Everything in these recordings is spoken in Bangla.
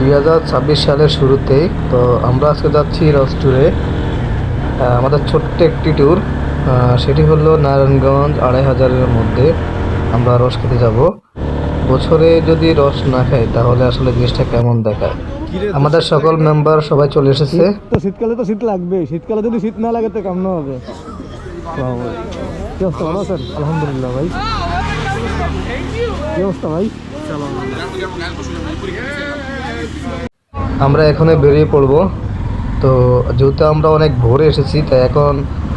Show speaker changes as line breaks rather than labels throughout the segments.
2026 সালের শুরুতেই তো আমরা আজকে যাচ্ছি রস ট্যুরে। আমাদের ছোট্ট একটি ট্যুর, সেটি হলো নারায়ণগঞ্জ 2500-এর মধ্যে আমরা রস খেতে যাব। বছরে যদি রস না খাই তাহলে আসলে জিনিসটা কেমন দেখায়। আমাদের সকল মেম্বার সবাই চলে এসেছে।
তো শীতকালে তো শীত লাগবে, শীতকালে যদি শীত না লাগে তো কেমন হবে। কি অবস্থা, ভালো আছেন? আলহামদুলিল্লাহ ভাই। কি অবস্থা ভাই?
আমরা এখানে বেরিয়ে পড়ব। তো যেহেতু আমরা অনেক ভোরে এসেছি, তাই এখন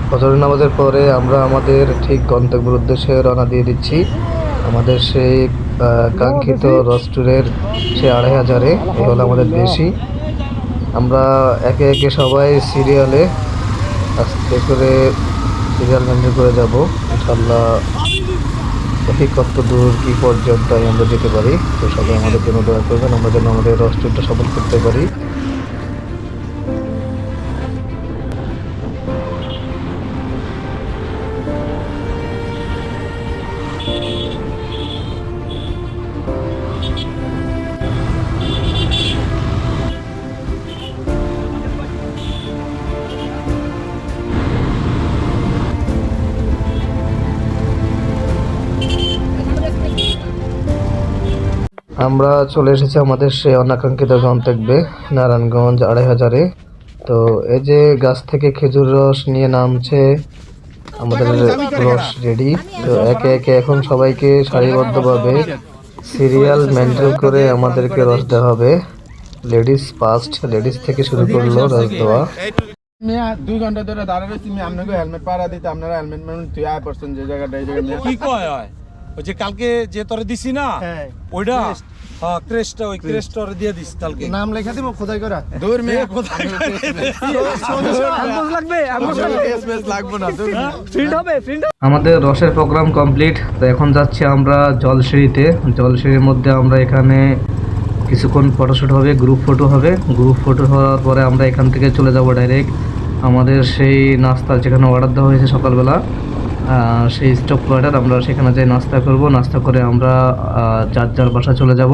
ফজরের নামাজের পরে আমরা আমাদের ঠিক গন্তব্যের উদ্দেশ্যে রওনা দিয়ে দিচ্ছি। আমাদের সেই কাঙ্ক্ষিত রস ট্যুরের সেই 2500-এ এই হলো আমাদের দেশি। আমরা একে একে সবাই সিরিয়ালে আস্তে করে সিরিয়াল মেনটেন করে যাব। ইনশাল্লাহ দেখি কত দূর কি পর্যন্ত আমরা যেতে পারি। তো সবাই আমাদের জন্য দোয়া করবেন, আমরা যেন আমাদের রস ট্যুরটা সফল করতে পারি। আমরা চলে এসেছি আমাদের সেই অনাকাঙ্ক্ষিত গন্তব্যে নারায়ণগঞ্জ 2500-এ। তো এই যে গাছ থেকে খেজুর রস নিয়ে নামছে, আমাদের রস রেডি। তো একে একে এখন সবাইকে সারিবদ্ধভাবে সিরিয়াল মেনটেন করে আমাদেরকে রস দেওয়া হবে। লেডিস ফার্স্ট, লেডিস থেকে শুরু করলো রস দেওয়া।
2 ঘন্টা ধরে দাঁড়ায় রয়েছি, আমি আপনাকে হেলমেট পাড়া দিতে আপনারা হেলমেট মেনুন তুই আয় পারছেন যে জায়গাটা এই জায়গায়
কি কয় হয় ওই যে কালকে যে তোরে দিছি না ওইটা হ্যাঁ ক্রেস্টটা ওই ক্রেস্টটা দিয়ে দিস কালকে
নাম লেখা দিব খোদাই করা।
দূর মেয়ে
কোথায়
লাগবে
লাগবো না
ফিল্ড হবে, ফিল্ড।
আমাদের রসের প্রোগ্রাম কমপ্লিট। তো এখন যাচ্ছি আমরা জলসিঁড়িতে। জলসিঁড়ির মধ্যে আমরা এখানে কিছুক্ষণ ফটোশ্যুট হবে, গ্রুপ ফটো হবে। গ্রুপ ফটো হওয়ার পরে আমরা এখান থেকে চলে যাব ডাইরেক্ট আমাদের সেই নাস্তার যেখানে অর্ডার দেওয়া হয়েছে সকালবেলা, সেই স্টপ পয়েন্টার আমরা সেখানে যাই নাস্তা করব। নাস্তা করে আমরা যার যার বাসা চলে যাব।